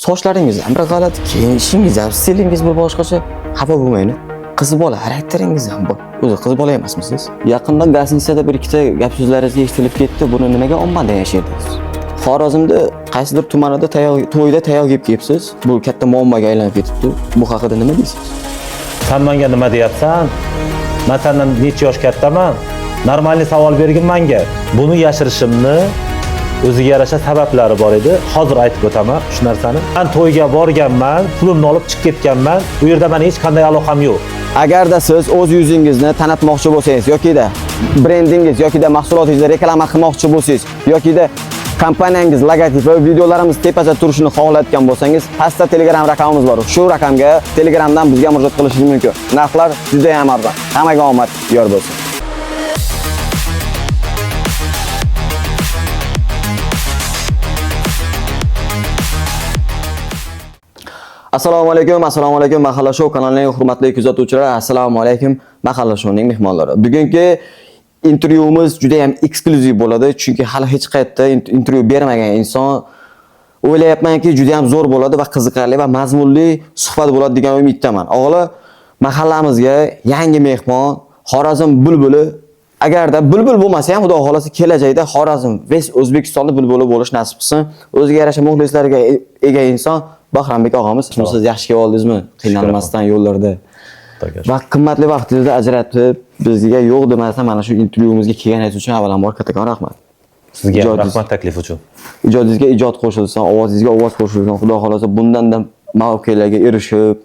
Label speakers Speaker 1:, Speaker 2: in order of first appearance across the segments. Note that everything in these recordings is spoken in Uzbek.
Speaker 1: Sochlaringiz ham bir g'alati, kiyinishingiz ham, stilingiz bir boshqacha. Xafa bo'lmaydi. Qiz bola xarakteringiz ham bor. O'zi qiz bola emasmisiz? Yaqinda Gaznitsada bir ikkita gap so'zlaringiz eshitilib ketdi. Buni nimaga ommada yashayapsiz? Xorazmda qaysidir tumanida to'yda tayoq yeb kelibsiz. Bu katta muammoga aylanib ketibdi. Bu haqida nima deysiz?
Speaker 2: Sen menga nima deyapsan? Men sendan necha yosh kattaman? Normal savol bergin menga. Buni yashirishimni o'ziga yarasha sabablari bor edi. Hozir aytib o'taman shu narsani. Men to'yga borganman, pulimni olib chiqib ketganman. Bu yerda men hech qanday aloqam yo'q.
Speaker 1: Agarda siz o'z yuzingizni tanitmoqchi bo'lsangiz yoki-da brendingiz yoki-da mahsulotingizni reklama qilmoqchi bo'lsangiz yoki-da kompaniyangiz logotipi va videolarimiz tepasida turishini xohlayotgan bo'lsangiz, pastda Telegram raqamimiz bor. Shu raqamga Telegramdan bizga murojaat qilishingiz mumkin. Narxlar juda ham arzon. Hammaga omad yor bo'lsin. Assalomu alaykum, Mahalla Show kanalining hurmatli kuzatuvchilari, assalomu alaykum, Mahalla Showning mehmonlari. Bugungi intervyuimiz juda ham eksklyuziv bo'ladi, chunki hali hech qayerda intervyu bermagan inson o'ylayapmanki, juda ham zo'r bo'ladi va qiziqarli va mazmunli suhbat bo'ladi degan umiddaman. O'g'li, mahallamizga yangi mehmon, Xorazm bulbuli. Agarda bulbul bo'lmasa ham, xudo xolasa kelajakda Xorazm va O'zbekistonda bulbuli bo'lish nasib qilsin. O'ziga yarasha muxlislarga ega inson Bahrombek og'amiz, siz yaxshi kelib oldingizmi? Qiynalmasdan yo'llarda. Va qimmatli vaqtingizni ajratib, bizga yo'q demasdan mana shu intervyuimizga kelganingiz uchun avvalambor kattakon rahmat.
Speaker 2: Sizga rahmat taklif uchun.
Speaker 1: Ijodingizga ijod qo'shilsin, ovozingizga ovoz qo'shilsin. Xudo xolasa bundan-da mavqelarga erishib,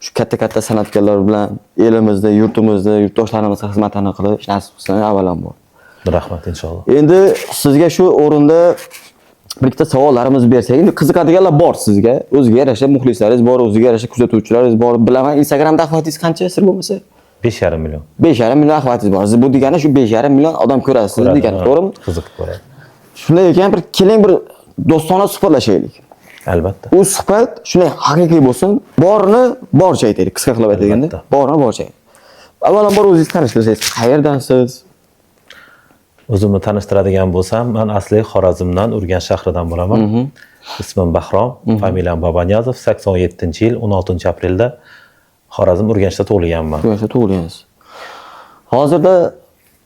Speaker 1: shu katta san'atkorlar bilan elimizda, yurtimizda, yurtdoshlarimizga xizmatini qilish nasib qilsin avvalambor.
Speaker 2: Rahmat inshaalloh.
Speaker 1: Endi sizga shu o'rinda bir ikkita savollarimiz bersak, endi qiziqadiganlar bor sizga. O'ziga yarasha muxlislaringiz bor, o'ziga yarasha kuzatuvchilaringiz bor. Bilaman, Instagramda ahvatingiz qancha sir bo'lmasa?
Speaker 2: 5,5 million.
Speaker 1: 5,5 million ahvatingiz bor. Siz bu degani shu 5,5 million odam ko'radi sizni degani, to'g'rimi?
Speaker 2: Qiziqib ko'radi.
Speaker 1: Shunday ekan, bir keling bir do'stona suhbatlashaylik.
Speaker 2: Albatta.
Speaker 1: U suhbat shunday haqiqiy bo'lsin, borini borcha aytaylik, qisqa qilib aytganda. Borini borcha. Avvalambor o'zingizni tanishtirsangiz, qayerdansiz?
Speaker 2: O'zimni tanishtiradigan bo'lsam, men asli Xorazmdan, Urganch shahridan bo'laman. Ismim Bahrom, familiyam Bobonyazov. 87-yil 16-aprelda Xorazm Urganchda tug'ilganman.
Speaker 1: Urganchda tug'ilgansiz. Hozirda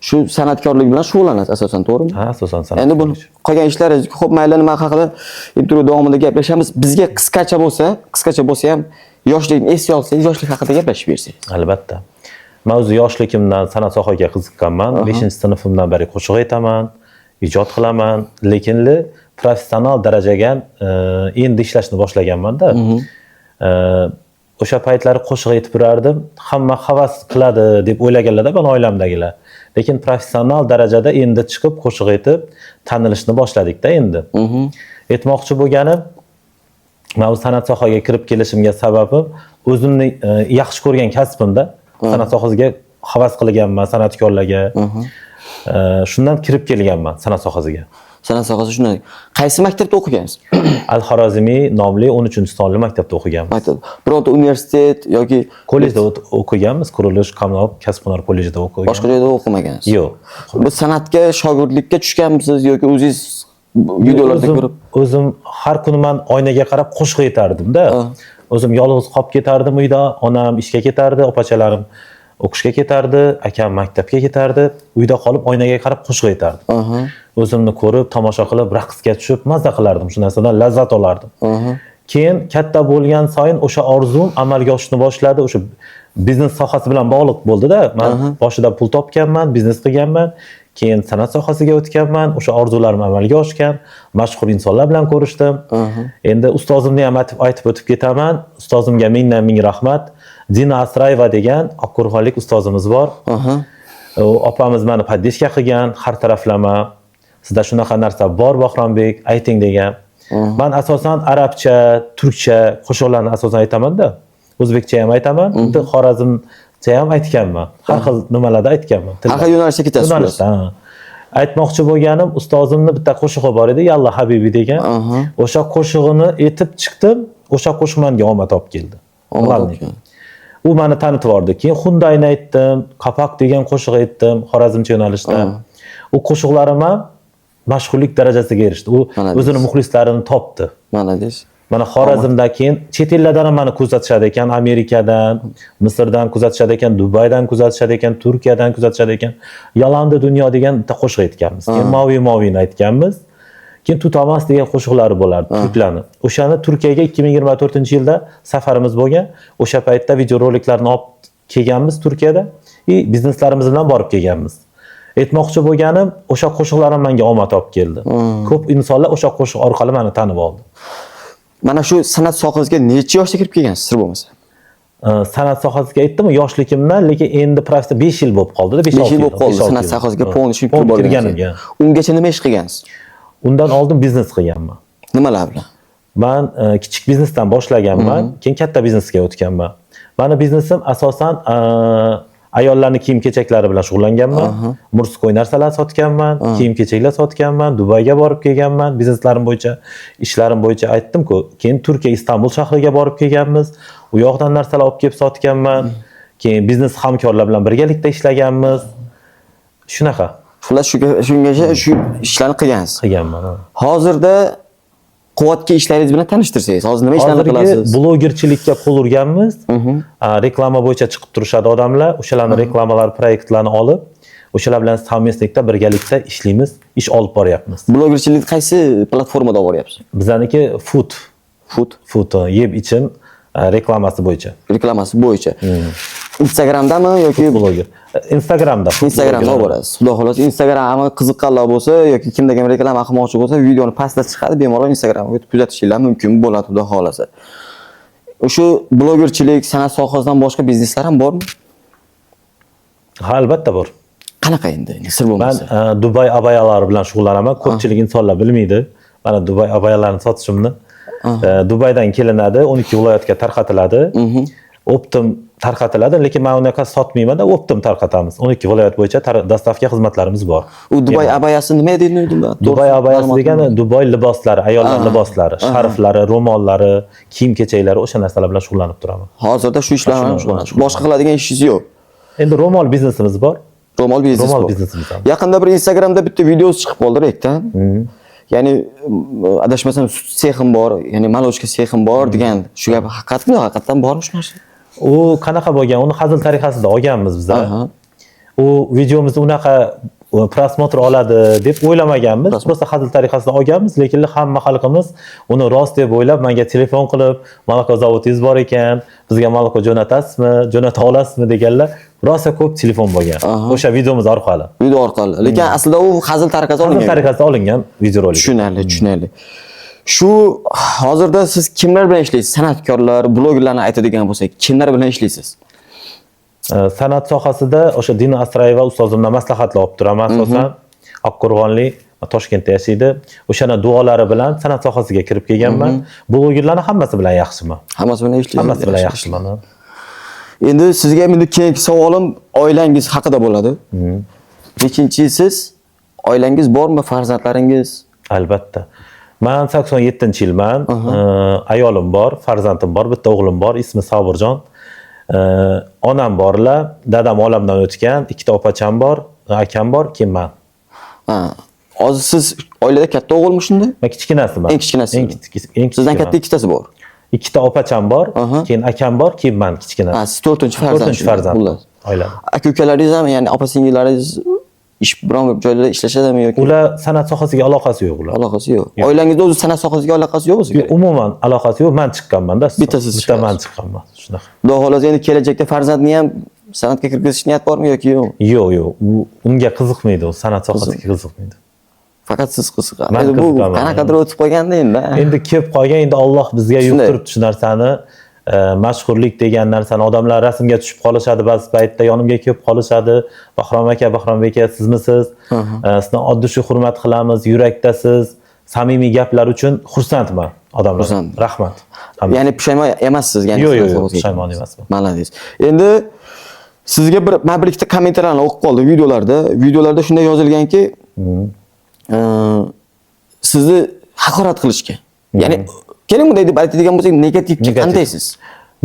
Speaker 1: shu san'atkorlik bilan shug'ullanasiz asosan, to'g'rimi?
Speaker 2: Ha, asosan san'at.
Speaker 1: Endi bu qolgan ishlaringiz, xo'p, mayli nima haqida intervyu davomida gaplashamiz. Bizga qisqacha bo'lsa ham yoshlikni esga olsangiz, yoshlik haqida gaplashib bersangiz.
Speaker 2: Albatta. Men o'zi yoshligimdan san'at sohaga qiziqqanman. 5-sinfimdan beri qo'shiq aytaman, ijod qilaman, lekin professional darajaga endi ishlashni boshlaganman-da. O'sha paytlari qo'shiq aytib yurardim. Hamma havas qiladi deb o'ylaganlar-da men oilamdagilar. Lekin professional darajada endi chiqib qo'shiq aytib tanilishni boshladik-da endi. Aytmoqchi bo'lganim, men san'at sohaga kirib kelishimga sababim o'zimni yaxshi ko'rgan kasbimda. San'at sohasiga havas qilganman, san'atkorlarga. Shundan kirib kelganman san'at sohasiga.
Speaker 1: San'at sohasi shunday. Qaysi maktabda o'qigansiz?
Speaker 2: Al-Xorazmiy nomli 13-sonli maktabda o'qiganman.
Speaker 1: Maktab. Birorta universitet yoki
Speaker 2: kollejda o'qiganmiz, Qurilish kommunal kasb-hunar kollejida o'qiganman.
Speaker 1: Boshqa joyda o'qimagansiz?
Speaker 2: Yo'q.
Speaker 1: Bu san'atga shogirdlikka tushganmisiz yoki o'zingiz videolarda ko'rib?
Speaker 2: O'zim har kuni men oynaga qarab qo'shiq aytardim-da. O'zim yolg'iz qolib ketardim uyda, onam ishga ketardi, opachalarim o'qishga ketardi, akam maktabga ketardi. Uyda qolib oynaga qarab qo'shiq aytardim. O'zimni ko'rib, tomosha qilib, raqsga tushib, mazza qilardim, shu narsadan lazzat olardim. Keyin katta bo'lgan sayin o'sha orzum amalga oshishni boshladi. O'sha biznes sohasi bilan bog'liq bo'ldi-da. Men boshida pul topganman, biznes qilganman. Keyin san'at sohasiga o'tganman, o'sha orzularim amalga oshgan, mashhur insonlar bilan ko'rishdim. Endi ustozimni ham aytib o'tib ketaman. Ustozimga ming rahmat. Dina Asrayeva degan oqqo'rg'onlik ustozimiz bor. Opamiz meni poddeshka qilgan, har taraflama. Sizda shunaqa narsa bor Bahrombek, ayting degan. Men asosan arabcha, turkcha qo'shiqlarni asosan aytaman-da. O'zbekcha ham aytaman, Xorazmcha ham aytganman. Har xil nimalarda aytganman.
Speaker 1: Har xil yo'nalishda ketasiz.
Speaker 2: Aytmoqchi bo'lganim, ustozimni bitta qo'shig'i bor edi, Yalla Habibi degan. O'sha qo'shig'ini aytib chiqdim, o'sha qo'shiq menga omad olib keldi. U meni tanitib yubordi. Keyin Xundayni aytdim, Qapoq degan qo'shiq aytdim, Xorazmcha yo'nalishda. U qo'shiqlarim ham mashhurlik darajasiga erishdi. U o'zini muxlislarini topdi.
Speaker 1: Mana deysiz.
Speaker 2: Mana Xorazmdan keyin chet ellardan ham meni kuzatishadi ekan, Amerikadan, Misrdan kuzatishadi ekan, Dubaydan kuzatishadi ekan, Turkiyadan kuzatishadi ekan. Yolandi dunyo degan bitta qo'shiq aytganmiz. Keyin Movini aytganmiz. Keyin Tutamas degan qo'shiqlari bo'lardi turklarni. O'shani Turkiyaga 2024-yilda safarimiz bo'lgan. O'sha paytda videoroliklarni olib kelganmiz Turkiyada. Bizneslarimiz bilan borib kelganmiz. Aytmoqchi bo'lganim, o'sha qo'shiqlarim menga omad olib keldi. Ko'p insonlar o'sha qo'shiq orqali meni tanib oldi.
Speaker 1: Mana shu san'at sohasiga necha yoshda kirib kelgansiz, sir bo'lmasa?
Speaker 2: San'at sohasiga aytdim, yoshligimdan, lekin endi praktika 5 yil bo'lib qoldi-da, 5
Speaker 1: yil bo'lib qoldi san'at sohasiga polnishib kirib
Speaker 2: borganimga.
Speaker 1: Ungacha nima ish qilgansiz?
Speaker 2: Undan oldin biznes qilganman.
Speaker 1: Nimalar bilan?
Speaker 2: Men kichik biznesdan boshlaganman, keyin katta biznesga o'tganman. Meni biznesim asosan ayollarning kiyim-kechaklari bilan shug'ullanganman. Murskoy narsalar sotganman, kiyim-kechaklar sotganman, Dubayga borib kelganman, bizneslarim bo'yicha, ishlarim bo'yicha aytdim-ku. Keyin Turkiya, Istanbul shahriga borib kelganmiz. U yoqdan narsalar olib kelib sotganman. Keyin biznes hamkorlar bilan birgalikda ishlaganmiz. Shunaqa.
Speaker 1: Xullas shungacha shu ishlarni qilgansiz.
Speaker 2: Qilganman.
Speaker 1: Hozirda quvvatga ishlaringiz bilan tanishtirsangiz, hozir nima ishlarni qilasiz?
Speaker 2: Blogerchilikka qo'l urganmiz. Reklama bo'yicha chiqib turishadi odamlar, o'shalarning reklamalar, proyektlarini olib, o'shalar bilan savmestlikda birgalikda ishlaymiz, ish olib boryapmiz.
Speaker 1: Blogerchilik qaysi platformada olib boryapsiz?
Speaker 2: Bizaniki food, yeb ichim reklamasi bo'yicha.
Speaker 1: Reklamasi bo'yicha. Instagramdami yoki
Speaker 2: bloger? Instagramda
Speaker 1: olib borasiz. Xudo xolasa Instagramga qiziqqanlar bo'lsa yoki kimdaga reklama qilmoqchi bo'lsa, videoni pastda chiqadi, bemalol Instagramga o'tib kuzatishingiz mumkin bo'ladi, xudo xolasa. O'sha blogerchilik, san'at sohasidan boshqa bizneslar ham bormi?
Speaker 2: Ha, albatta bor.
Speaker 1: Qanaqa endi? Sir bo'lmasa.
Speaker 2: Men Dubay abayalari bilan shug'ullanaman. Ko'pchilik insonlar bilmaydi. Mana Dubay abayalarini sotishimni. Dubaydan kelinadi, 12 viloyatga tarqatiladi. Optim tarqatiladi, lekin men unaqa sotmayman-da, optim tarqatamiz. 12 viloyat bo'yicha dastavka xizmatlarimiz bor.
Speaker 1: U Dubay abayasi nima deydi?
Speaker 2: Dubay abayasi degani Dubay liboslari, ayollar liboslari, sharflari, ro'mollari, kiyim-kechaklari, o'sha narsalar bilan shug'ullanib turaman.
Speaker 1: Hozirda shu ishlar bilan shug'ullanasiz. Boshqa qiladigan ishingiz yo'q.
Speaker 2: Endi ro'mol biznesimiz bor.
Speaker 1: Ro'mol biznesimiz bor. Yaqinda bir Instagramda bitta videosi chiqib qoldi rekdan. Ya'ni adashmasam sut sexim bor, ya'ni malochka sexim bor degan. Shu gap haqiqatmi? Haqiqatan bormi shu narsa?
Speaker 2: U qanaqa bo'lgan? Uni hazil tariqasida olganmiz bizlar. U videomizni unaqa prosmotr oladi deb o'ylamaganmiz. Просто hazil tariqasida olganmiz, lekin hamma xalqimiz uni rost deb o'ylab menga telefon qilib, "Moloko zavodingiz bor ekan, bizga moloko jo'natasizmi, jo'nata olasizmi?" deganlar rosa ko'p telefon bo'lgan. O'sha videomiz orqali.
Speaker 1: Video orqali. Lekin aslida u hazil tariqasida olingan.
Speaker 2: Hazil tariqasida olingan videorolik.
Speaker 1: Tushunarli. Shu hozirda siz kimlar bilan ishlaysiz? San'atkorlar, blogerlarni aytadigan bo'lsak, kimlar bilan ishlaysiz?
Speaker 2: San'at sohasida o'sha Dina Asrayeva ustozimdan maslahatlar olib turaman asosan. Oqqo'rg'onlik, Toshkentda yashaydi. O'shana duolari bilan san'at sohasiga kirib kelganman. Blogerlarni hammasi bilan yaxshiman.
Speaker 1: Hammasi bilan ishlaysiz.
Speaker 2: Hammasi bilan yaxshiman.
Speaker 1: Endi sizga endi keyingi savolim oilangiz haqida bo'ladi. Nechinchisiz? Oilangiz bormi, farzandlaringiz?
Speaker 2: Albatta. Men 87-yilman. Ayolim bor, farzandim bor, bitta o'g'lim bor, ismi Sobirjon. Onam borlar, dadam olamdan o'tgan, ikkita opacham bor, akam bor, keyin men.
Speaker 1: Hozir siz oilada katta o'g'ilmi shunda?
Speaker 2: Men kichkinasiman.
Speaker 1: Eng kichkinasi. Sizdan katta ikkitasi bor.
Speaker 2: Ikkita opacham bor, keyin akam bor, keyin men kichkinasi.
Speaker 1: Siz 4-farzand.
Speaker 2: Oilada.
Speaker 1: Aka-ukalaringiz ham, ya'ni opa-singillaringiz biron joylarda ishlashadimi yoki?
Speaker 2: Ular san'at sohasiga aloqasi yo'q ular.
Speaker 1: Aloqasi yo'q. Oilangizda o'zi san'at sohasiga aloqasi yo'q o'ziga?
Speaker 2: Umuman aloqasi yo'q. Men chiqqanman-da. Bitta men chiqqanman. Shunaqa.
Speaker 1: Xudo xolasa endi kelajakda farzandni ham san'atga kirgizish niyat bormi yoki yo'q?
Speaker 2: Yo'q. Unga qiziqmaydi, u san'at sohasiga qiziqmaydi.
Speaker 1: Faqat siz qiziqasiz. Bu qanaqadir o'tib qolganda endi.
Speaker 2: Endi kelib qolgan, endi Alloh bizga yuqtirib shu narsani, mashhurlik degan narsani odamlar rasmga tushib qolishadi, ba'zi paytda yonimga kelib qolishadi. Bahrom aka, sizmisiz? Sizni oddiy shu hurmat qilamiz, yurakdasiz. Samimiy gaplar uchun xursandman odamlar. Rahmat.
Speaker 1: Ya'ni pushaymon emassiz, ya'ni
Speaker 2: yo'q, pushaymon emasman.
Speaker 1: Malades. Endi sizga bir ikkita kommentariylarni o'qib qoldim videolarda shunday yozilganki, sizni haqorat qilishga. Ya'ni keling bunday deb aytadigan bo'lsak, negativga qandaysiz?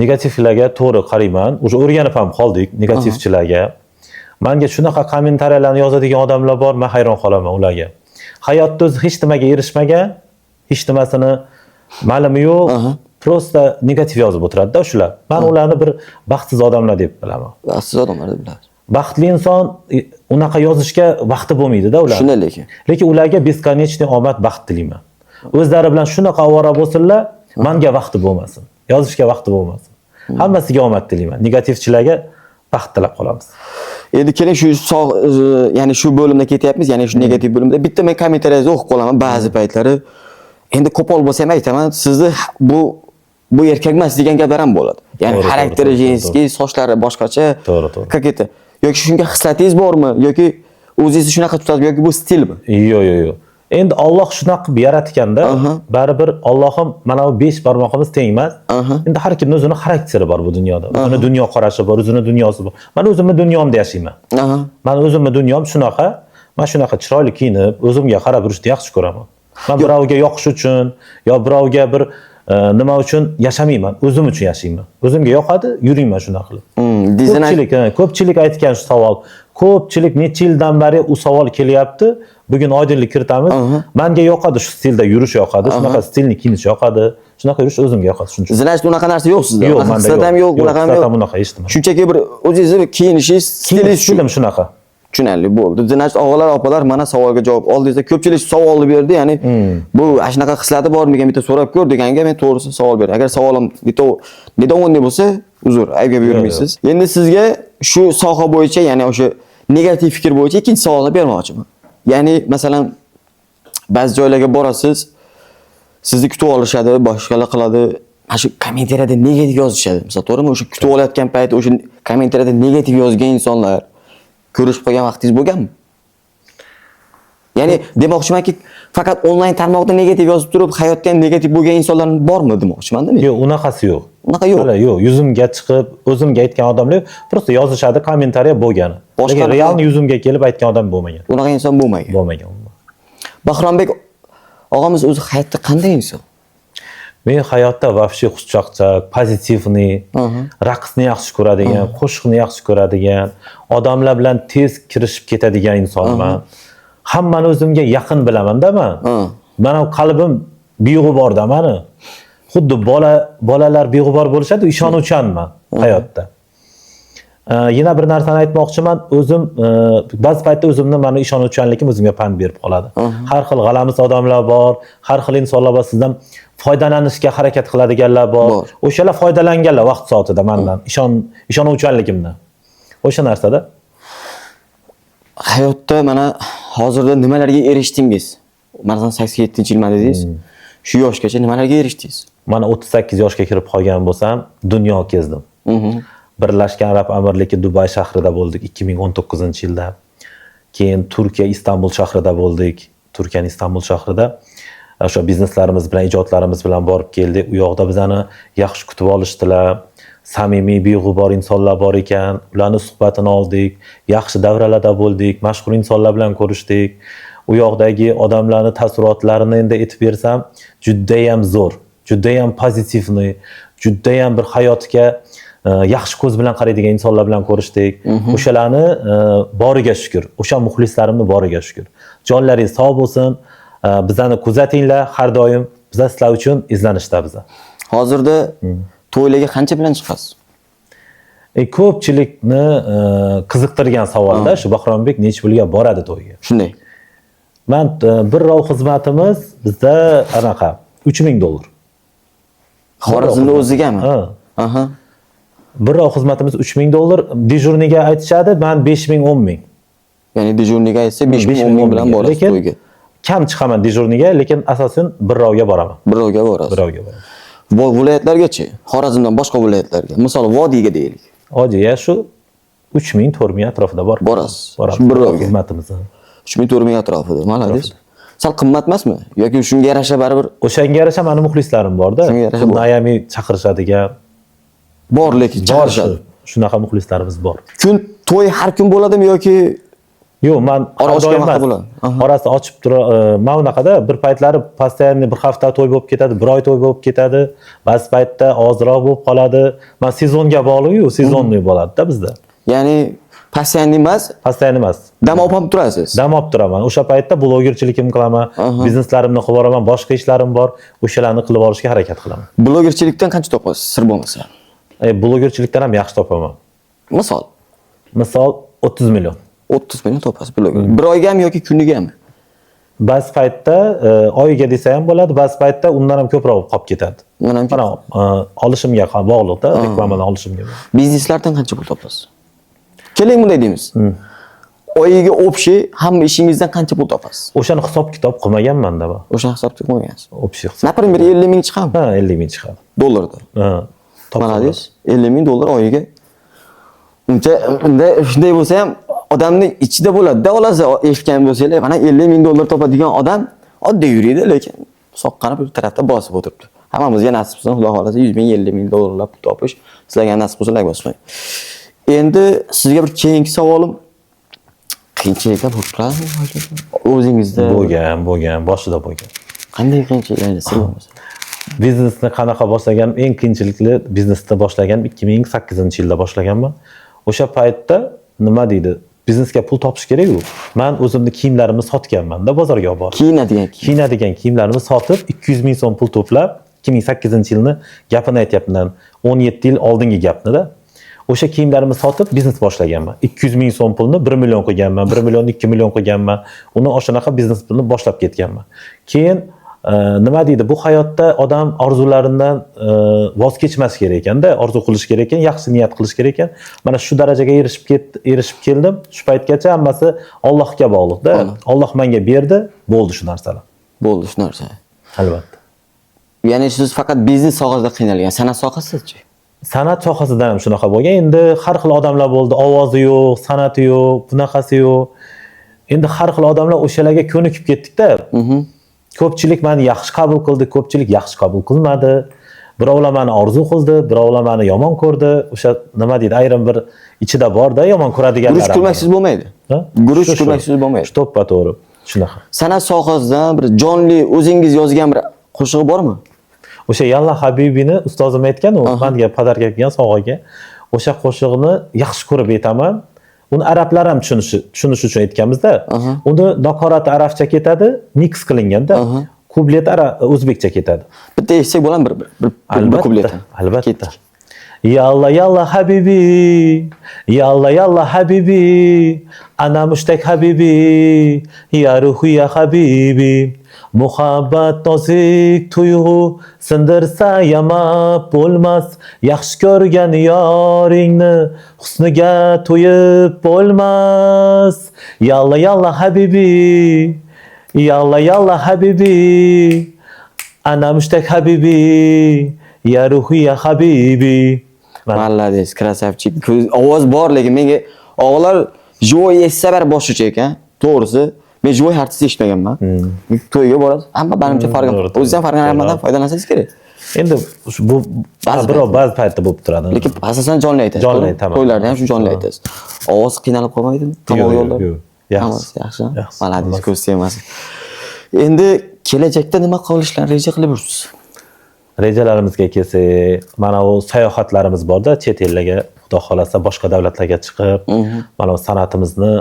Speaker 2: Negativlarga to'g'ri qarayman. O'sha o'rganib ham qoldik negativchilarga. Menga shunaqa kommentariyalarni yozadigan odamlar bor, men hayron qolaman ularga. Hayotda o'zi hech nimaga erishmagan, hech nimasini Ma'lumi yo'q, prosta negativ yozib o'tiradi-da shular. Men ularni bir baxtsiz odamlar deb bilaman.
Speaker 1: Siz odamlar deb bilasiz.
Speaker 2: Baxtli inson unaqa yozishga vaqti bo'lmaydi-da ular.
Speaker 1: Shunday lekin.
Speaker 2: Lekin ularga beskонечный omad, baxt tilayman. O'zlari bilan shunaqa ovora bo'lsinlar, menga vaqti bo'lmasin. Yozishga vaqti bo'lmasin. Hammasiga omad tilayman. Negativchilarga baxt tilab qolamiz.
Speaker 1: Endi keling shu ya'ni shu bo'limda ketyapmiz, ya'ni shu negativ bo'limda. Bitta men kommentariyingizni o'qib qolaman ba'zi paytlari. Endi qo'pol bo'lsa ham aytaman, sizni bu erkak emas degan gaplar ham bo'ladi. Ya'ni xarakteri jinskiy, sochlari boshqacha.
Speaker 2: To'g'ri.
Speaker 1: Kaketa. Yoki shunga hislatingiz bormi yoki o'zingizni shunaqa tutasiz yoki bu stilmi?
Speaker 2: Yo'q. Endi Alloh shunaqa qilib yaratganda, baribir Allohim mana bu 5 barmog'imiz teng emas. Endi har kimning o'zining xarakteri bor bu dunyoda. O'zining dunyo qarashi bor, o'zining dunyosi bor. Men o'zimning dunyomda yashayman. Men o'zimning dunyom shunaqa, men shunaqa chiroyli kiyinib, o'zimga qarab yurishni yaxshi ko'raman. Men birovga yoqish uchun yo birovga bir nima uchun yashamayman, o'zim uchun yashayman. O'zimga yoqadi, yurayman shunaqa qilib. Ko'pchilik aytgan shu savol. Ko'pchilik necha yildan beri u savol kelyapti. Bugun oydinlik kiritamiz. Menga yoqadi shu stilda yurish yoqadi, shunaqa stilni kiyinish yoqadi. Shunaqa yurish o'zimga yoqadi shuncha.
Speaker 1: Zinajda unaqa narsa yo'q sizda.
Speaker 2: Yo'q, menda
Speaker 1: ham yo'q, unaqa ham yo'q.
Speaker 2: Unaqa eshitdim.
Speaker 1: Shunchaki bir o'zingizni kiyinishingiz, stilingiz
Speaker 2: shunaqa.
Speaker 1: Tushunarli bo'ldi. Zinaj og'alar, opalar mana savolga javob oldingizda ko'pchilik savolni berdi, ya'ni bu shunaqa xislati bormikan bitta so'rab ko'r deganga men to'g'risi savol beraman. Agar savolim nedovonli bo'lsa, uzr, aybga buyurmaysiz. Endi sizga shu soha bo'yicha, ya'ni o'sha negativ fikr bo'yicha ikkinchi savolni bermoqchiman. Ya'ni masalan ba'zi joylarga borasiz, sizni kutib olishadi, boshqalar qiladi. Mana shu kommentariyada negativ yozishadi. Misol to'g'rimi? O'sha kutib olayotgan payt o'sha kommentariyada negativ yozgan insonlar ko'rishib qolgan vaqtingiz bo'lganmi? Ya'ni demoqchimanki, faqat onlayn tarmoqda negativ yozib turib, hayotda ham negativ bo'lgan insonlar bormi demoqchiman-da men.
Speaker 2: Yo'q, unaqasi yo'q.
Speaker 1: Unaqa yo'q.
Speaker 2: Yo'q, yuzimga chiqib, o'zimga aytgan odamlar prosta yozishadi, kommentariya bo'lgani. Lekin realni yuzimga kelib aytgan odam bo'lmagan.
Speaker 1: Unaqa inson bo'lmagan.
Speaker 2: Bo'lmagan.
Speaker 1: Bahrombek og'amiz o'zi hayotda qanday inson?
Speaker 2: Men hayotda вообще xushchaqchaq, pozitivniy, raqsni yaxshi ko'radigan, qo'shiqni yaxshi ko'radigan, odamlar bilan tez kirishib ketadigan insonman. Hammani o'zimga yaqin bilaman-da men. Meni qalbim beg'uborda meni. Xuddi bolalar beg'ubor bo'lishadi, ishonuvchanman hayotda. Yana bir narsani aytmoqchiman, o'zim ba'zi paytda o'zimni mana ishonuvchanligim o'zimga pand berib qoladi. Har xil g'alamis odamlar bor, har xil insonlar bor, sizdan foydalanishga harakat qiladiganlar bor. O'shalar foydalanganlar vaqt soatida mendan, ishonuvchanligimdan. O'sha narsada
Speaker 1: hayotda mana hozirda nimalarga erishdingiz? Mana 87-yilman dedingiz. Shu yoshgacha nimalarga erishdingiz?
Speaker 2: Mana 38 yoshga kirib qolgan bo'lsam, dunyo kezdim. Birlashgan Arab Amirligi Dubay shahrida bo'ldik 2019-yilda. Keyin Turkiya Istanbul shahrida bo'ldik. Turkiyaning Istanbul shahrida o'sha bizneslarimiz bilan, ijodlarimiz bilan borib keldik. U yoqda bizani yaxshi kutib olishdilar. Samimiy, beg'ubor insonlar bor ekan. Ularning suhbatini oldik. Yaxshi davralarda bo'ldik. Mashhur insonlar bilan ko'rishdik. U yoqdagi odamlarning taassurotlarini endi aytib bersam, juda ham zo'r, juda ham pozitivniy, juda ham bir hayotga yaxshi ko'z bilan qaraydigan insonlar bilan ko'rishdik. O'shalarni boriga shukr, o'sha muxlislarimni boriga shukr. Jonlaringiz sog' bo'lsin. Bizani kuzatinglar, har doim biz sizlar uchun izlanishda biz.
Speaker 1: Hozirda to'ylarga qancha bilan chiqasiz?
Speaker 2: Ko'pchilikni qiziqtirgan savolda shu Bahrombek necha pulga boradi to'yga?
Speaker 1: Shunday.
Speaker 2: Men bir rov xizmatimiz bizda anaqa $3000.
Speaker 1: Xorazmda o'zigami?
Speaker 2: Ha. Bir rov xizmatimiz $3000, dejurniga aytishadi, men 5000, 10000.
Speaker 1: Ya'ni dejurniga aytsa 5000, 10000 bilan borasiz to'yga.
Speaker 2: Kam chiqaman dejurniga, lekin asosan bir rovga boraman.
Speaker 1: Bir rovga borasiz.
Speaker 2: Bir rovga boraman.
Speaker 1: Viloyatlargacha, Xorazmdan boshqa viloyatlarga, misol Vodiyga deylik.
Speaker 2: Vodiya shu 3000, 4000 atrofida bor.
Speaker 1: Borasiz.
Speaker 2: Shu bir rovga xizmatimiz.
Speaker 1: 3000, 4000 atrofida. Malades. Sal qimmat emasmi? Yoki shunga yarasha baribir?
Speaker 2: O'shanga yarasha meni muxlislarim bor-da. Miami chaqirishadigan
Speaker 1: bor, lekin chaqirishadi.
Speaker 2: Shunaqa muxlislarimiz bor.
Speaker 1: Kun to'y har kun bo'ladimi yoki
Speaker 2: yo'q, men orasi ochib turib, men unaqada bir paytlari постоянно bir hafta to'y bo'lib ketadi, bir oy to'y bo'lib ketadi, ba'zi paytda ozroq bo'lib qoladi. Men sezonga bog'liq-ku, sezonniy bo'ladi-da bizda.
Speaker 1: Ya'ni Постоянно emas,
Speaker 2: Постоянно emas.
Speaker 1: dam olib turasiz.
Speaker 2: Dam olib turaman. O'sha paytda blogerchilik qilaman, bizneslarimni qilib boraman, boshqa ishlarim bor, o'shalarni qilib olishga harakat qilaman.
Speaker 1: Blogerchilikdan qancha topasiz, sir bo'lmasa?
Speaker 2: Blogerchilikdan ham yaxshi topaman.
Speaker 1: Misol,
Speaker 2: Misol 30 million.
Speaker 1: 30 million topasiz bloger. Bir oygami yoki kunigami?
Speaker 2: Ba'zi paytda oyiga desa ham bo'ladi, ba'zi paytda undan ham ko'proq qolib ketadi.
Speaker 1: Undan ham
Speaker 2: Mana olishimga bog'liqda, reklamadan olishimga.
Speaker 1: Bizneslardan qancha pul topasiz? Keling bunday deymiz. Oyiga общий hamma ishingizdan qancha pul topasiz?
Speaker 2: O'shani hisob-kitob qilmaganman-da bu.
Speaker 1: O'sha hisobni qilmagansiz.
Speaker 2: Общий hisob.
Speaker 1: Например, 50 ming chiqadimi?
Speaker 2: Ha, 50 ming chiqadi.
Speaker 1: Dollarda.
Speaker 2: Ha.
Speaker 1: Mana 50 ming dollar oyiga. Shunday bo'lsa ham odamning ichida bo'ladi-da, olasiz eshitgan bo'lsanglar, mana 50 ming dollar topadigan odam oddiy yuriydi, lekin soqqani bir tarafda bosib o'tiribdi. Hammamizga nasib bo'lsa, Xudo xolasa 100 ming, 50 ming dollarlar pul topish sizlarga nasib bo'lsa, like bosmang. Endi sizga bir keyingi savolim, qiyinchiliklar bo'lib turadimi? O'zingizda
Speaker 2: bo'lgan, boshida bo'lgan.
Speaker 1: qanday qiyinchiliklar sir bo'lmasa?
Speaker 2: Biznesni qanaqa boshlaganim, eng qiyinchilikli biznesni boshlaganim 2008-yilda boshlaganman. O'sha paytda nima deydi? Biznesga pul topish kerak-ku. Men o'zimni kiyimlarimni sotganman-da bozorga olib borib. Kiyinadigan kiyimlarimni sotib 200 ming so'm pul to'plab, 2008-yilni gapini aytyapman, 17 yil oldingi gapni-da. O'sha kiyimlarimni sotib biznes boshlaganman. 200 ming so'm pulni 1 million qilganman, 1 million 2 million qilganman. Uni o'shanaqa biznes pulni boshlab ketganman. Keyin nima deydi, bu hayotda odam orzularidan voz kechmas kerak ekanda, orzu qilish kerak ekan, yaxshi niyat qilish kerak ekan. Mana shu darajaga erishib keldim. Shu paytgacha hammasi Allohga bog'liq-da. Alloh menga berdi, bo'ldi shu narsalar.
Speaker 1: Bo'ldi shu narsa.
Speaker 2: Albatta.
Speaker 1: Ya'ni siz faqat biznes sohasida qiynalgan, san'at sohasida-chi?
Speaker 2: San'at sohasida ham shunaqa bo'lgan. Endi har xil odamlar bo'ldi, ovozi yo'q, san'ati yo'q, bunaqasi yo'q. Endi har xil odamlar o'shalarga ko'nikib ketdik-da. Ko'pchilik meni yaxshi qabul qildi, ko'pchilik yaxshi qabul qilmadi. Birovlar meni orzu qildi, birovlar meni yomon ko'rdi. O'sha nima deydi, ayrim bir ichida bor-da, yomon ko'radiganlar.
Speaker 1: Guruch ko'rmaksiz bo'lmaydi. Guruch ko'rmaksiz bo'lmaydi.
Speaker 2: To'ppa-to'g'ri. Shunaqa.
Speaker 1: San'at sohasidan bir jonli o'zingiz yozgan bir qo'shig'i bormi?
Speaker 2: O'sha Yalla Habibini ustozim aytgan, u menga podarka qilgan sovg'aga. O'sha qo'shiqni yaxshi ko'rib aytaman. Uni arablar ham tushunish uchun aytganmiz-da. Uni nakorati arabcha ketadi, mix qilinganda, kubleti o'zbekcha ketadi.
Speaker 1: Bitta eshitsak bo'ladimi bir kublet?
Speaker 2: Albatta. Yalla yalla habibi, yalla yalla habibi, ana mushtak habibi, ya ruhi ya habibi. Muhabbat nozik tuyg'u sindirsa yamab bo'lmas, yaxshi ko'rgan yoringni husniga to'yib bo'lmas. Yalla yalla habibi, yalla yalla habibi, ana mushtak habibi, ya ruhi ya habibi.
Speaker 1: Молодец, krasavchik. Ovoz bor, lekin menga o'g'lar joy essabar boshqacha ekan. To'g'risi, men joy artist eshitmaganman. To'yga borasiz. Hamma menimcha farqi. O'zingizdan farqlanmadan foydalansangiz kerak.
Speaker 2: Endi bu ba'zi paytda bo'lib turadi.
Speaker 1: Lekin asosan jonli aytasiz.
Speaker 2: Jonli aytaman.
Speaker 1: To'ylarda ham shu jonli aytasiz. Ovoz qiynalib qolmaydimi? Tomoq yo'llar.
Speaker 2: Yaxshi.
Speaker 1: Молодец, ko'z tegmasin. Endi kelajakda nima qilishlarni reja qilib yursiz?
Speaker 2: Rejalarimizga kelsak, mana bu sayohatlarimiz borda, chet ellarga, xudo xolasa boshqa davlatlarga chiqib, mana bu san'atimizni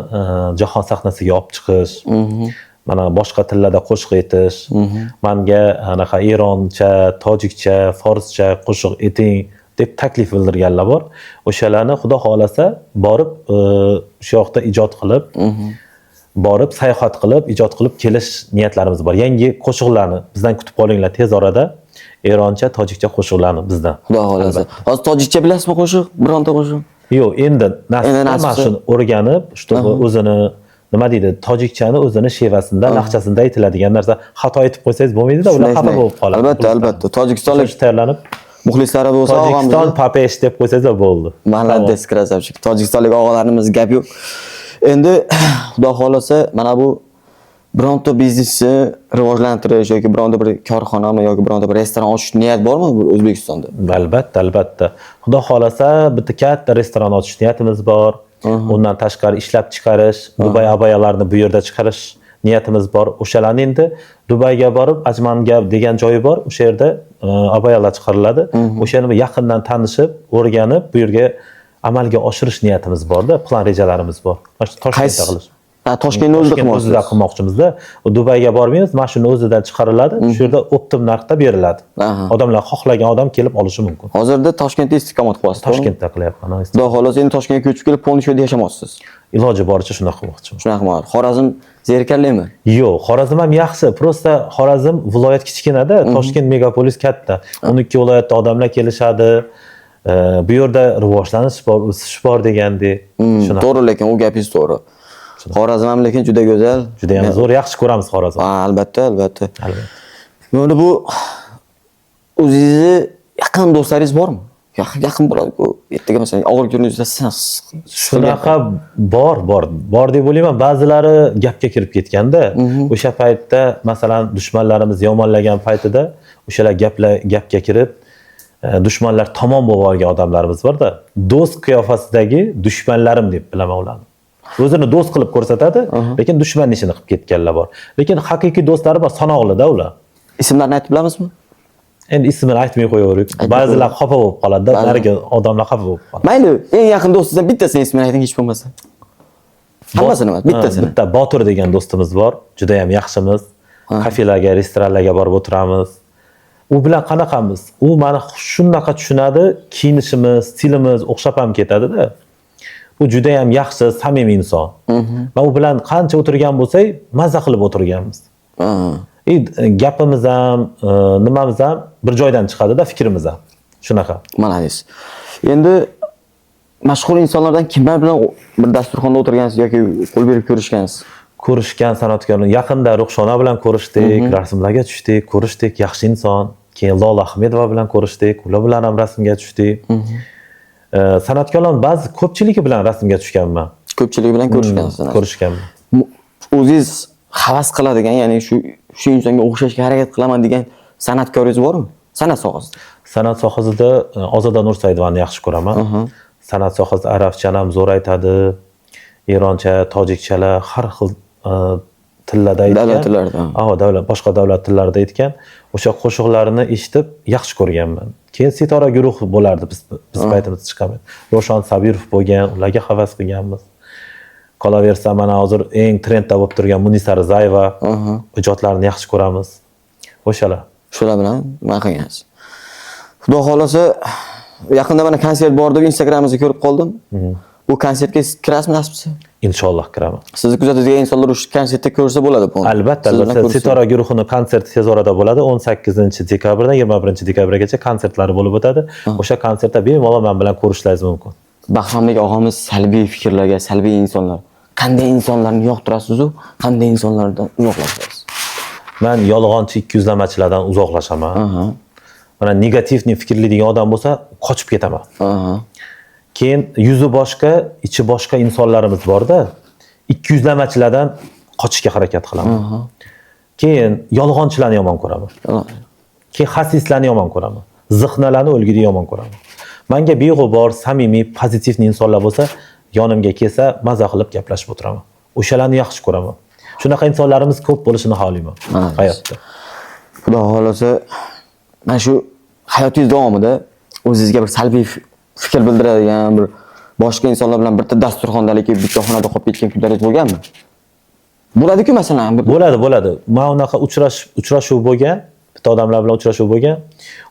Speaker 2: jahon sahnasiga olib chiqish, mana boshqa tillarda qo'shiq aytish, menga anaqa eroncha, tojikcha, forscha qo'shiq ayting deb taklif bildirganlar bor. O'shalarni xudo xolasa borib shu yoqda ijod qilib, borib sayohat qilib, ijod qilib kelish niyatlarimiz bor. Yangi qo'shiqlarni bizdan kutib qolinglar tez orada. Eroncha, tojikcha qo'shiqlarni bizdan.
Speaker 1: Xudo xolasa. Hozir tojikcha bilasizmi qo'shiq? Bironta qo'shiq?
Speaker 2: Yo'q, endi nasib shuni o'rganib, чтобы o'zini nima deydi, tojikchani o'zini shevasida, laqchasida aytiladigan narsa xato aytib qo'ysangiz bo'lmaydi-da, ular xafa bo'lib qoladi.
Speaker 1: Albatta. Tojikistonlik
Speaker 2: tayyorlanib
Speaker 1: muxlislari bo'lsa,
Speaker 2: Tojikiston papesh deb qo'ysangiz bo'ldi.
Speaker 1: Молодец, krasavchik. Tojikistonlik og'alarimiz gap yo'q. Endi xudo xolasa mana bu bironta biznesni rivojlantirish yoki bironta bir korxonami yoki bironta bir restoran ochish niyat bormi O'zbekistonda?
Speaker 2: Albatta. Xudo xolasa bitta katta restoran ochish niyatimiz bor. Undan tashqari ishlab chiqarish, Dubay abayalarini bu yerda chiqarish niyatimiz bor. O'shalarni endi Dubayga borib, Ajmanga degan joyi bor. O'sha yerda abayalar chiqariladi. O'shani yaqindan tanishib, o'rganib, bu yerga amalga oshirish niyatimiz borda, plan rejalarimiz bor. Mana shu Toshkentda qilish.
Speaker 1: Toshkentni o'zida
Speaker 2: Toshkent o'zida
Speaker 1: qilmoqchisiz.
Speaker 2: qilmoqchimizda. Dubayga bormaymiz, mashina o'zidan chiqariladi, shu yerda optim narxda beriladi.
Speaker 1: Aha.
Speaker 2: Odamlar xohlagan odam kelib olishi mumkin.
Speaker 1: Hozirda Toshkentda istiqomat qilyapsiz.
Speaker 2: Toshkentda qilyapman.
Speaker 1: Xudo xohlasa endi Toshkentga ko'chib kelib polniy joyda yashamoqchisiz.
Speaker 2: Iloji boricha shunaqa qilmoqchiman.
Speaker 1: Shunaqa qilmoqchi. Xorazm zerikarlimi?
Speaker 2: Yo'q, Xorazm ham yaxshi. Prosta Xorazm viloyat kichkinada, Toshkent megapolis katta. 12 viloyatda odamlar kelishadi. Bu yerda rivojlanish bor, o'sish bor degandek. Shunaqa.
Speaker 1: To'g'ri, lekin u gapingiz to'g'ri. Xorazm ham lekin juda go'zal.
Speaker 2: Juda ham zo'r, yaxshi ko'ramiz Xorazm.
Speaker 1: Albatta, albatta.
Speaker 2: Albatta.
Speaker 1: Mana bu o'zingizni yaqin do'stlaringiz bormi? Yaqin bo'ladi-ku. Ertaga masalan og'ir kuningizda siz
Speaker 2: Shunaqa bor deb o'ylayman. Ba'zilari gapga kirib ketganda, o'sha paytda masalan dushmanlarimiz yomonlagan paytida o'shalar gapga kirib dushmanlar tomon bo'lib olgan odamlarimiz bor-da. Do'st qiyofasidagi dushmanlarim deb bilaman ularni. O'zini do'st qilib ko'rsatadi, lekin dushman ishini qilib ketganlar bor. Lekin haqiqiy do'stlari bor, sanoqli-da ular.
Speaker 1: Ismlarini aytib bilamizmi?
Speaker 2: Endi ismini aytmay qo'yaverdik. Ba'zilar xafa bo'lib qoladi-da, narigi odamlar xafa bo'lib qoladi.
Speaker 1: Mayli, eng yaqin do'stingizdan bittasini ismini ayting hech bo'lmasa. Hammasini emas, bittasini.
Speaker 2: Bitta Botir degan do'stimiz bor, juda ham yaxshimiz. Kafelarga, restoranlarga borib o'tiramiz. U bilan qanaqamiz? U meni shunaqa tushunadi, kiyinishimiz, stilimiz o'xshab ham ketadi-da. U juda ham yaxshi, samimiy inson. Men u bilan qancha o'tirgan bo'lsak, mazza qilib o'tirganmiz. Gapimiz ham, nimamiz ham bir joydan chiqadi-da, fikrimiz ham. Shunaqa.
Speaker 1: Malades. Endi mashhur insonlardan kimlar bilan bir dasturxonda o'tirgansiz yoki qo'l berib ko'rishgansiz?
Speaker 2: Ko'rishgan san'atkorlar. Yaqinda Ruxshona bilan ko'rishdik, rasmlarga tushdik, ko'rishdik, yaxshi inson. Keyin Lola Ahmedova bilan ko'rishdik, ular bilan ham rasmga tushdik. San'atkorlar ba'zi ko'pchiligi bilan rasmga tushganman.
Speaker 1: Ko'pchiligi bilan ko'rishgansiz.
Speaker 2: Ko'rishganman.
Speaker 1: O'zingiz havas qiladigan, ya'ni shu insonga o'xshashga harakat qilaman degan san'atkoringiz bormi? San'at sohasida.
Speaker 2: San'at sohasida Ozoda Nursaidovani yaxshi ko'raman. San'at sohasida arabchani ham zo'r aytadi. Eroncha, tojikchalar, har xil tillarda aytgan.
Speaker 1: Davlat tillarida.
Speaker 2: Boshqa davlat tillarida aytgan. O'sha qo'shiqlarini eshitib yaxshi ko'rganman. Keyin Sitora guruhi bo'lardi biz paytimizda chiqaman. Roshan Sabirov bo'lgan, ularga havas qilganmiz. Qolaversa mana hozir eng trendda bo'lib turgan Munisa Rizayeva ijodlarini yaxshi ko'ramiz. O'shalar.
Speaker 1: Shular bilan nima qilgansiz? Xudo xolasa yaqinda mana konsert bor deb Instagramingizda ko'rib qoldim. Bu konsertga kirasizmi nasibsi?
Speaker 2: Inshaalloh kiraman.
Speaker 1: Sizni kuzatadigan insonlar o'sha konsertda ko'rsa bo'ladi bu.
Speaker 2: Albatta, Sitora guruhining konserti tez orada bo'ladi. 18-dekabrdan 21-dekabrgacha konsertlari bo'lib o'tadi. O'sha konsertda bemalol men bilan ko'rishlaringiz mumkin.
Speaker 1: Baxshombek og'amiz salbiy fikrlarga, salbiy insonlar. Qanday insonlarni yoqtirasiz-ku, qanday insonlardan uzoqlashasiz?
Speaker 2: Men yolg'onchi ikkiyuzlamachilardan uzoqlashaman. Mana negativni fikrlaydigan odam bo'lsa, qochib ketaman. Keyin yuzi boshqa, ichi boshqa insonlarimiz bor-da, ikkiyuzlamachilardan qochishga harakat qilaman. Keyin yolg'onchilarni yomon ko'raman. Keyin xasislarni yomon ko'raman. Zihnalarni o'lgida yomon ko'raman. Menga beg'ubor, samimiy, pozitiv insonlar bo'lsa, yonimga kelsa, maza qilib gaplashib o'tiraman. O'shalarni yaxshi ko'raman. Shunaqa insonlarimiz ko'p bo'lishini xohlayman hayotda.
Speaker 1: Xudo xolasa, mana shu hayotingiz davomida o'zingizga bir salbiy fikr bildiradigan bir boshqa insonlar bilan bitta dasturxondaligi, bitta xonada qolib ketgan kunlaringiz bo'lganmi? Bo'ladi-ku masalan.
Speaker 2: Bo'ladi. Men unaqa uchrashuv bo'lgan, bitta odamlar bilan uchrashuv bo'lgan.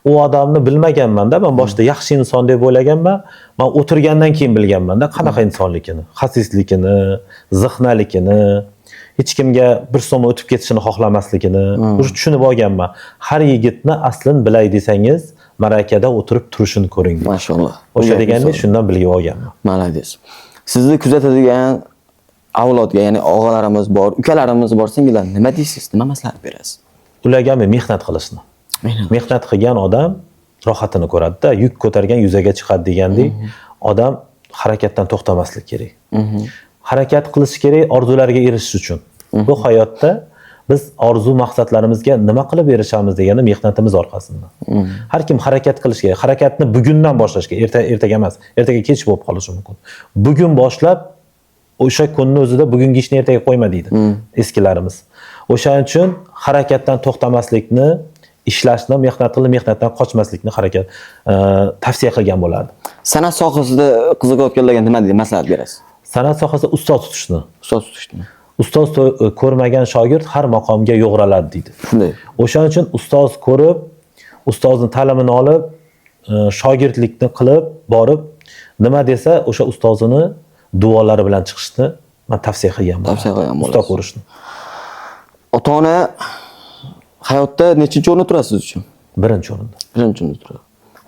Speaker 2: U odamni bilmaganman-da, men boshida yaxshi inson deb o'ylaganman. Men o'tirgandan keyin bilganman-da qanaqa insonligini, xasisligini, zihnaligini, hech kimga bir so'm o'tib ketishini xohlamasligini, o'sha tushunib olganman. Har yigitni aslini bilay desangiz, marakada o'tirib turishini ko'ring.
Speaker 1: Mashalloh.
Speaker 2: O'sha deganda shundan bilib olganman.
Speaker 1: Malades. Sizni kuzatadigan avlodga, ya'ni og'alarimiz bor, ukalarimiz bor, singillar nima deysiz? Nima maslahat berasiz?
Speaker 2: Ularga mehnat qilishni. Mehnat qilgan odam rohatini ko'radi-da, yuk ko'targan yuzaga chiqadi degandek, odam harakatdan to'xtamaslik kerak. Harakat qilish kerak orzulariga erishish uchun. Bu hayotda biz orzu maqsadlarimizga nima qilib erishamiz degani mehnatimiz orqasidan. Har kim harakat qilish kerak. Harakatni bugundan boshlash kerak, ertaga emas. Ertaga kech bo'lib qolishi mumkin. Bugun boshlab o'sha kunni o'zida bugungi ishni ertaga qo'yma deydi eskilarimiz. O'shaning uchun harakatdan to'xtamaslikni, ishlashni, mehnat qilib, mehnatdan qochmaslikni harakat tavsiya qilgan bo'lardim.
Speaker 1: San'at sohasida qiziqayotganlarga nima deydi, maslahat berasiz?
Speaker 2: San'at sohasida ustoz tutishni.
Speaker 1: Ustoz tutishni.
Speaker 2: Ustoz ko'rmagan shogird har maqomga yo'g'raladi deydi.
Speaker 1: Shunday.
Speaker 2: O'shaning uchun ustoz ko'rib, ustozning ta'limini olib, shogirdlikni qilib, borib, nima desa, o'sha ustozini duolari bilan chiqishni men tavsiya qilgan bo'laman.
Speaker 1: Tavsiya qilgan bo'lasiz.
Speaker 2: Ustoz ko'rishni.
Speaker 1: Ota-ona hayotda nechinchi o'rinda turasiz siz uchun?
Speaker 2: Birinchi o'rinda.
Speaker 1: Birinchi o'rinda turadi.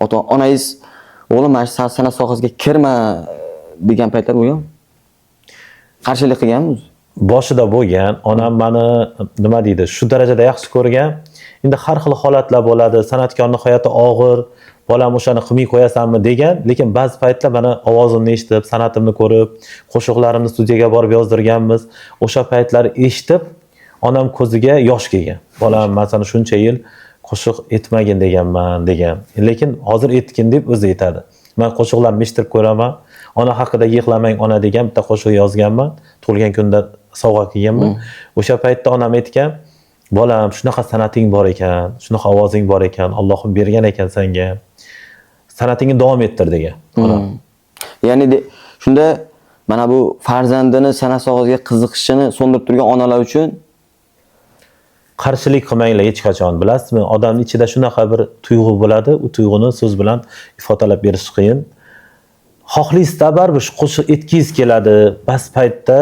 Speaker 1: Ota-onangiz o'g'lim mana shu san'at sohasiga kirma degan paytlar bo'lganmi? Qarshilik qilganmi?
Speaker 2: Boshida bo'lgan, onam meni nima deydi, shu darajada yaxshi ko'rgan. Endi har xil holatlar bo'ladi, san'atkorning hayoti og'ir, bolam o'shani qilmay qo'yasanmi degan, lekin ba'zi paytlar meni ovozimni eshitib, san'atimni ko'rib, qo'shiqlarimni studiyaga borib yozdirganmiz. O'sha paytlar eshitib, onam ko'ziga yosh kelgan. Bolam, men sana shuncha yil qo'shiq aytmagin deganman degan. Lekin hozir aytgin deb o'zi aytadi. Men qo'shiqlarni eshitib ko'raman. Ona haqida yig'lamang ona degan bitta qo'shiq yozganman. Tug'ilgan kunda sovg'a qilganman. O'sha paytda onam aytgan, bolam, shunaqa san'ating bor ekan, shunaqa ovozing bor ekan, Allohim bergan ekan senga. San'atingni davom ettir degan.
Speaker 1: Ya'ni shunda mana bu farzandini san'at sohasiga qiziqishini so'ndirib turgan onalar uchun
Speaker 2: qarshilik qilmanglar hech qachon, bilasizmi? Odamning ichida shunaqa bir tuyg'u bo'ladi, u tuyg'uni so'z bilan ifodalab berish qiyin. Xohlaysizda baribir shu qo'shiq aytgingiz keladi. Bas paytda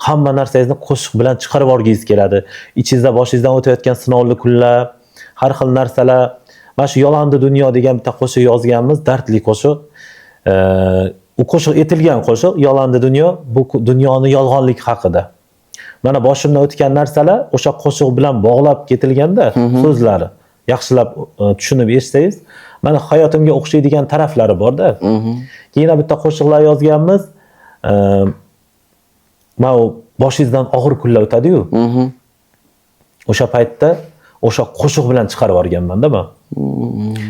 Speaker 2: hamma narsangizni qo'shiq bilan chiqarib yuborgingiz keladi. Ichingizda boshingizdan o'tayotgan sinovli kunlar, har xil narsalar. Mana shu Yolandi dunyo degan bitta qo'shiq yozganmiz, dardli qo'shiq. U qo'shiq aytilgan qo'shiq, Yolandi dunyo, bu dunyoning yolg'onligi haqida. Mana boshimdan o'tgan narsalar o'sha qo'shiq bilan bog'lab ketilganda so'zlari yaxshilab tushunib eshitsangiz, mana hayotimga o'xshaydigan taraflari bor-da. Keyin bitta qo'shiqlar yozganmiz. Mana boshingizdan og'ir kunlar o'tadi-yu. O'sha paytda o'sha qo'shiq bilan chiqarib yuborganman-da men.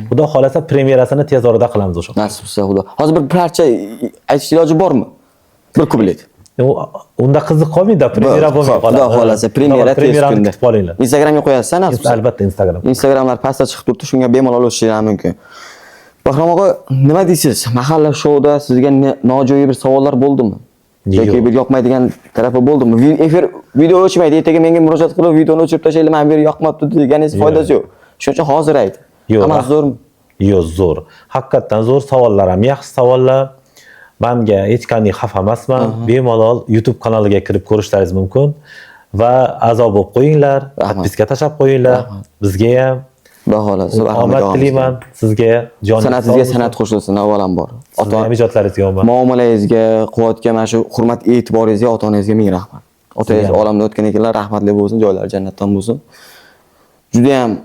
Speaker 2: Xudo xolasa premyerasini tez orada qilamiz o'sha.
Speaker 1: Nasib qilsa xudo. Hozir bir parcha aytish iloji bormi? Bir kuplet.
Speaker 2: Unda qiziq qolmaydi, premyera bo'lmay qoladi.
Speaker 1: Xudo xolasa premyera tez kunda.
Speaker 2: Kutib olinglar.
Speaker 1: Instagramga qo'yasiz-a, nasib qilsa?
Speaker 2: Albatta Instagram.
Speaker 1: Instagramlar pastda chiqib turibdi, shunga bemalol o'tishingiz mumkin. Bahrom og'a, nima deysiz? Mahalla shouda sizga nojo'ya bir savollar bo'ldimi? Yoki bir yoqmaydigan tarafi bo'ldimi? Efir video o'chmaydi, ertaga menga murojaat qilib videoni o'chirib tashlaylik, men bu yer yoqmabdi deganingiz foydasi yo'q. Shuning uchun hozir ayt. Hammasi zo'rmi?
Speaker 2: Yo'q, zo'r. Haqiqatan zo'r savollar ham, yaxshi savollar. Menga hech qanday xafa emasman. Bemalol YouTube kanaliga kirib ko'rishlaringiz mumkin va a'zo bo'lib qo'yinglar, podpiska tashab qo'yinglar. Bizga ham
Speaker 1: Baholasiz,
Speaker 2: omad tilayman sizga, joningiz
Speaker 1: san'atingizga san'at qo'shilsin, avvalambor.
Speaker 2: Ota-ona ijodlaringizga omad.
Speaker 1: Muomalangizga, qilayotgan mana shu hurmat e'tiboringizga, ota-onangizga ming rahmat. Otangiz olamdan o'tgan ekanlar, rahmatli bo'lsin, joylari jannatdan bo'lsin. Juda ham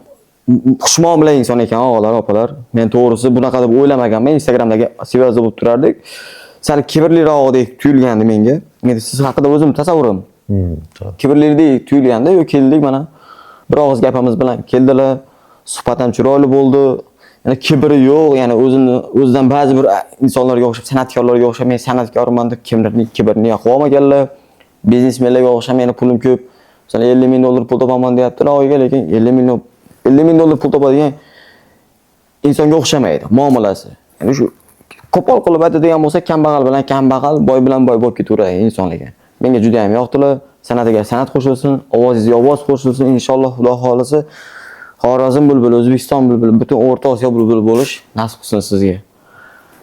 Speaker 1: xushmuomala inson ekan, og'alar, opalar. Men to'g'risi bunaqa deb o'ylamaganman. Instagramdagi svязь bo'lib turardik. Sal kibrliroqdek tuyulgandi menga. Men siz haqida o'zim tasavvurim. Kibrlilik tuyulganda, yo keldik mana bir og'iz gapimiz bilan keldilar. Suhbat ham chiroyli bo'ldi. Ya'ni kibri yo'q, ya'ni o'zidan ba'zi bir insonlarga o'xshab, san'atkorlarga o'xshab, men san'atkorman deb kimlarning kibrini yo'qolmaganlar. Biznesmenlarga o'xshab, meni pulim ko'p. Masalan, 50 ming dollar pul topaman deyaptilar oyiga, lekin 50 ming dollar pul topadigan insonga o'xshamaydi muomalasi. Ya'ni shu qo'pol qilib aytadigan bo'lsa, kambag'al bilan kambag'al, boy bilan boy bo'lib ketaveradi insonlarga. Menga juda ham yoqdilar. San'atiga san'at qo'shilsin, ovozingizga ovoz qo'shilsin, inshaalloh Xudo xolisa. Xorazm bulbuli, O'zbekiston bulbuli, butun O'rta Osiyo bulbuli bo'lish nasib qilsin sizga.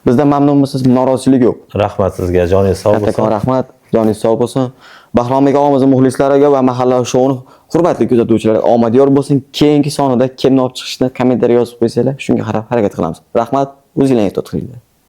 Speaker 1: Bizdan mamnunmisiz? Norozilik yo'q.
Speaker 2: Rahmat sizga, joningiz sog' bo'lsin.
Speaker 1: Kattakon rahmat, joningiz sog' bo'lsin. Bahrombek og'amizning muxlislariga va mahalla shouning hurmatli kuzatuvchilariga omad yor bo'lsin. Keyingi sonida kimni olib chiqishni kommentariy yozib qo'ysanglar, shunga qarab harakat qilamiz. Rahmat, o'zingizlarga ehtiyot qilinglar.